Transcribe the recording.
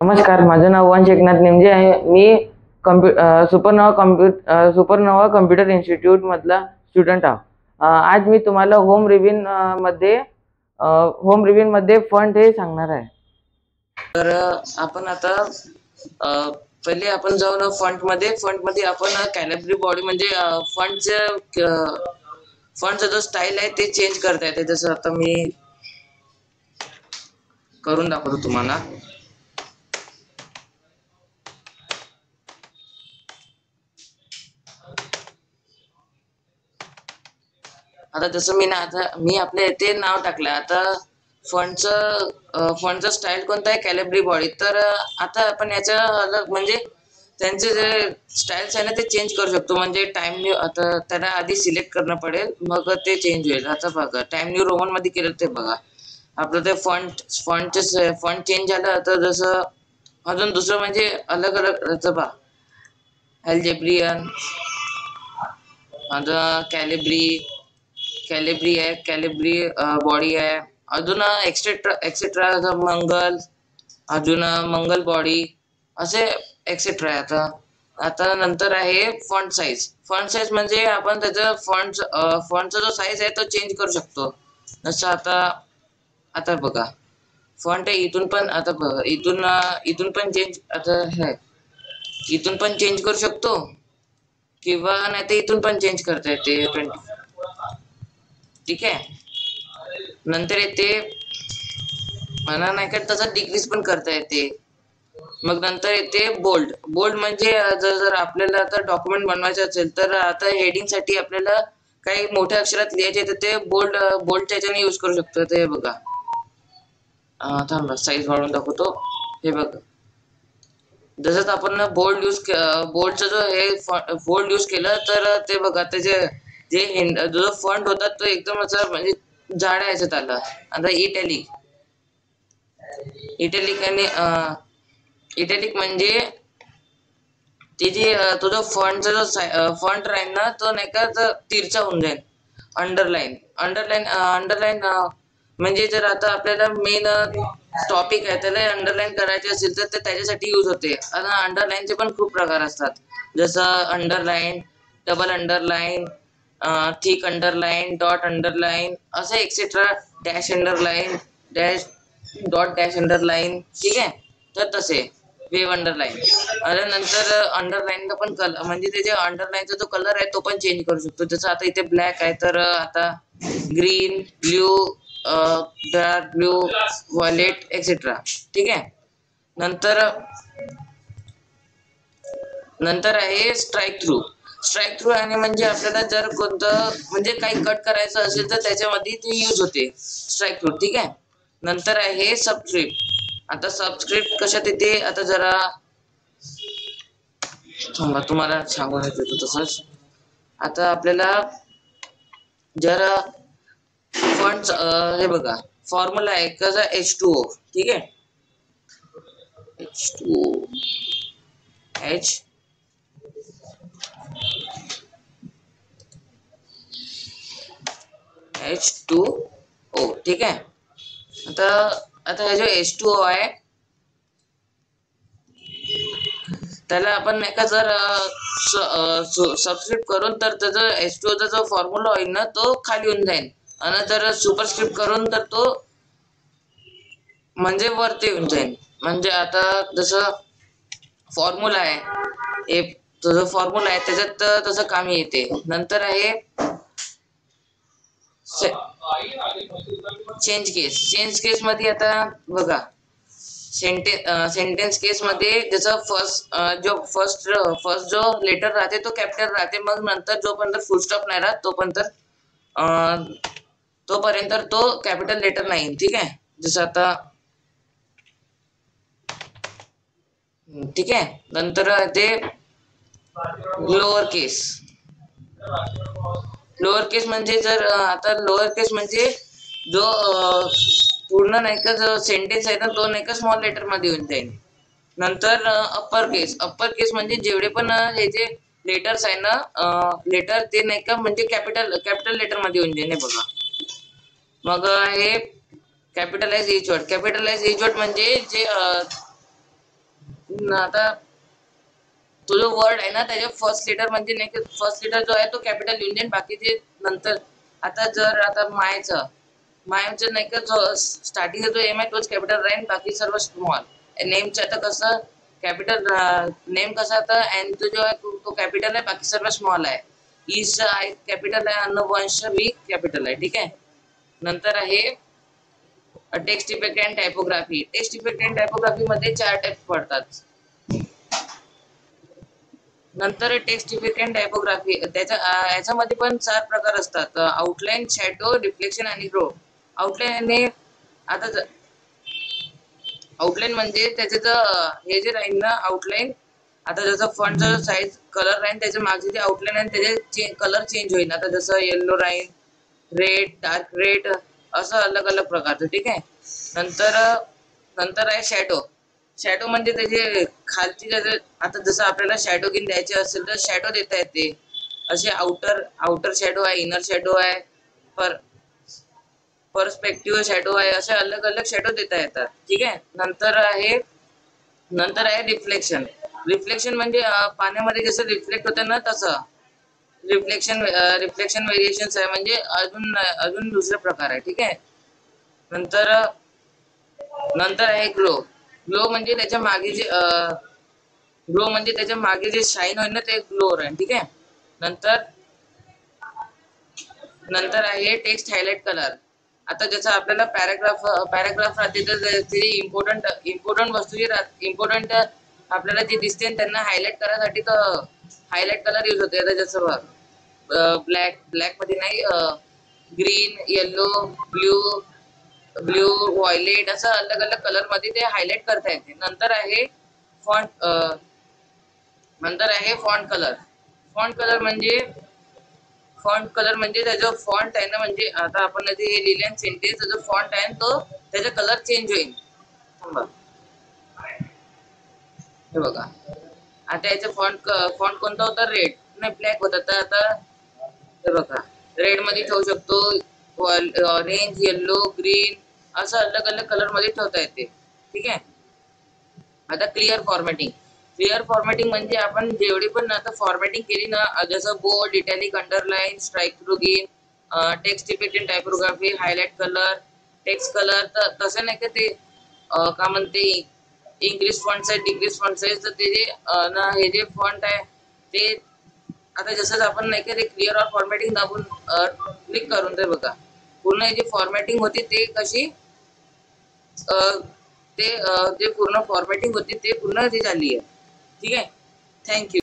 नमस्कार, माझं नाव वंश एकनाथ नेमजे आहे. मी सुपरनोवा कम्प्युटर इन्स्टिट्यूटमधला स्टुडंट आहे. आज मी तुम्हाला होम रिव्ह्यूमध्ये फंड हे सांगणार आहे. तर आपण आता पहिले आपण जाऊ ना फंटमध्ये आपण कॅलिब्री बॉडी म्हणजे फंटचा जो स्टाईल आहे ते चेंज करता येते. जसं आता मी करून दाखवतो तुम्हाला. आता जसं मी आपल्या इथे नाव टाकलं. आता फंडचं स्टाईल कोणता आहे, कॅलिब्री बॉडी. तर आता आपण याच्या अलग म्हणजे त्यांचे जे स्टाईल्स आहे ना ते चेंज करू शकतो. म्हणजे टाइम न्यू, आता त्याला आधी सिलेक्ट करणं पडेल, मग ते चेंज होईल. आता बघा, टाइम न्यू रोमन मध्ये केलं ते बघा आपलं ते फंट चेंज झालं. तर जसं अजून दुसरं म्हणजे अलग अलग पहा, अल्जेब्रियन, आता कॅलिब्री आहे, कॅलिब्री बॉडी आहे. अजून एक्सेट्रा एक्सेट्रा अजून मंगल बॉडी असे एक्सेट्रा आहे. आता आता नंतर आहे फॉन्ट साईज म्हणजे आपण त्याचा फॉन्टचा जो साईज आहे तो चेंज करू शकतो. जसं आता बघा, फॉन्ट आहे इथून पण, आता बघा इथून पण चेंज, आता हे इथून पण चेंज करू शकतो किंवा नाही तर इथून पण चेंज करता येते. ठीक आहे. नंतर येते म्हणा नाही का, तसं डिक्रीज पण करता येते. मग नंतर येते बोल्ड म्हणजे जर आपल्याला आता डॉक्युमेंट बनवायचं असेल तर आता हेडिंग साठी आपल्याला काही मोठ्या अक्षरात लिहायचे तर ते बोल्डच्या ह्याच्याने यूज करू शकतो. ते बघा, थांबा साईज वाढवून दाखवतो. हे बघा, जसंच आपण बोल्डचं बोल्ड यूज केलं तर ते बघा त्याचे जो फॉन्ट होता तो एकदम असा म्हणजे जाडा याच्यात आला. आता इटॅलिक आणि इटॅलिक म्हणजे ते जे तो जो फॉन्ट राहील ना तो नाही का तिरछा होऊन जाईल. अंडरलाईन म्हणजे जर आता आपल्याला मेन टॉपिक आहे त्याला अंडरलाईन करायचे असेल तर ते त्याच्यासाठी यूज होते. आता अंडरलाईनचे पण खूप प्रकार असतात. जसं underline, double underline, thick underline, dot underline असे etcetera, dash underline, dash underline. ठीक आहे. तर तसे वेव अंडरलाईन. आणि नंतर अंडरलाईनला पण कलर म्हणजे त्याच्या अंडरलाईनचा जो कलर आहे तो पण चेंज करू शकतो. जसं आता इथे ब्लॅक आहे तर आता green, blue, dark blue, violet etcetera. ठीक आहे. नंतर नंतर आहे स्ट्राईक थ्रू आणि म्हणजे आपल्याला जर कोणतं म्हणजे काही कट करायचं असेल तर त्याच्यामध्ये ते यूज होते स्ट्राईक थ्रू. ठीक आहे. नंतर आहे सबस्क्रिप्ट. आता सबस्क्रिप्ट कशात येते, आता जरा थांबा तुम्हाला सांगून देतो तसंच. आता आपल्याला जर फंड हे बघा, फॉर्म्युला आहे कसा H2O. ठीक आहे. H2O H2O. ठीक आहे. आता आता हे जो H2O आहे त्याला आपण नाही का जर सबस्क्रिप्ट करून तर त्याचा H2O चा जो फॉर्म्युला होईल ना तो खाली येऊन जाईल. आणि जर सुपरस्क्रिप्ट करून तर तो म्हणजे वरती येऊन जाईल. म्हणजे आता जसं फॉर्म्युला आहे, तो जो फॉर्म्युला आहे त्याच्यात तसं कामी येते. नंतर आहे चेंज केस मध्ये आता बघा, सेंटेन्स केस मध्ये जसं फर्स्ट जो लेटर राहते तो कॅपिटल राहते. मग नंतर जोपर्यंत फुल स्टॉप नाही राहत तोपर्यंत तो कॅपिटल लेटर नाही. ठीक आहे. जसं आता ठीक आहे. नंतर ते लोअर केस म्हणजे जर आता लोअर केस म्हणजे जो पूर्ण नाही का जो सेंटेन्स आहे ना तो नाही का स्मॉल लेटर मध्ये येऊन जाईल. नंतर अप्पर केस म्हणजे जेवढे पण हे जे लेटर्स आहे ना लेटर ते नाही का म्हणजे कॅपिटल लेटर मध्ये येऊन जाईल. बघा, मग हे कॅपिटलाइज एच वर्ड म्हणजे जे आता तो जो वर्ड आहे ना त्याच्या फर्स्ट लेटर म्हणजे नाही का फर्स्ट लेटर जो आहे तो कॅपिटल युनियन बाकीचे नंतर. आता जर आता मायचं नाही का जो स्टार्टिंगचा जो एम आहे तोच कॅपिटल राहील बाकी सर्व स्मॉल. नेमचं आता कसं कॅपिटल नेम कसा आता एन जो आहे तो कॅपिटल आहे बाकी सर्व स्मॉल आहे. ईच आहे कॅपिटल आहे आणि वंश बी कॅपिटल आहे. ठीक आहे. नंतर आहे text effect and typography. Text effect and typography मध्ये 4 टाइप पडतात. नंतर टेक्स्ट इफेक्ट अँड टायपोग्राफी त्याच्या याच्यामध्ये पण 4 प्रकार असतात. आउटलाईन, शॅडो, रिफ्लेक्शन आणि ग्रो. आउटलाईन हे आता आउटलाईन म्हणजे त्याचे हे जे राहील ना आउटलाईन. आता जसं फॉन्टचा साईज कलर राहील त्याच्या मागचे जे आउटलाईन आहे त्याचे कलर चेंज होईल. आता जसं येलो राहील, रेड, डार्क रेड असं अलग अलग प्रकारचं. ठीक आहे. नंतर नंतर आहे शॅडो. शॅडो म्हणजे त्याचे खालची आता जसं आपल्याला शॅडो गिन द्यायचे असेल तर शॅडो देता येते. असे आउटर आउटर शॅडो आहे, इनर शॅडो आहे, पर पर्स्पेक्टिव्ह शॅडो आहे, असे अलग अलग शॅडो देता येतात. ठीक आहे. नंतर आहे रिफ्लेक्शन. रिफ्लेक्शन म्हणजे पाण्यामध्ये जसं रिफ्लेक्ट होतं ना तसं रिफ्लेक्शन व्हेरिएशन्स आहे म्हणजे अजून अजून दुसरे प्रकार आहे. ठीक आहे. नंतर नंतर आहे ग्लो. ग्लो म्हणजे त्याच्या मागे जे शाईन होईल ना ते ग्लो राहील. ठीक आहे. नंतर नंतर आहे टेक्स्ट हायलाइट कलर. आता जसं आपल्याला पॅराग्राफ राहते तर त्याची इम्पॉर्टंट वस्तू जी इम्पॉर्टंट आपल्याला जे दिसते त्यांना हायलाइट करायसाठी तर हायलाइट कलर यूज होते. आता जसं ब्लॅक मध्ये नाही green, yellow, blue blue violet असं अलग अलग कलर मध्ये ते हायलाइट करता येते. फॉन्ट नंतर आहे फॉन्ट कलर. फॉन्ट कलर म्हणजे त्याचा फॉन्ट आहे ना म्हणजे आता आपण जे लिहिलं सेंटेन्स जो फॉन्ट आहे तो त्याचा कलर चेंज होईल. थांबा. हे बघा आता याचा फॉन्ट कोणता होता रेड नाही ब्लॅक होता तर आता हे बघा रेड मध्ये ठेवू शकतो, ऑरेंज, येल्लो, ग्रीन असं अलग अलग कलर मध्ये ठेवता येते. ठीक आहे. आता क्लिअर फॉर्मॅटिंग म्हणजे आपण जेवढी पण आता फॉर्मॅटिंग केली ना जसं bold, italic, underline, strike through in, text effect in typography, highlight colour, text colour तर तसं नाही का ते का म्हणते English font size, degrees font size तर ते जे ना हे जे फॉन्ट आहे ते आता जसं आपण नाही का ते क्लिअर ऑर फॉर्मॅटिंग दाबून क्लिक करून ते बघा पूर्ण जी फॉर्मॅटिंग होती ते कशी ते पूर्ण फॉर्मॅटिंग होती ते पूर्ण ती झाली आहे. ठीक आहे. थँक्यू.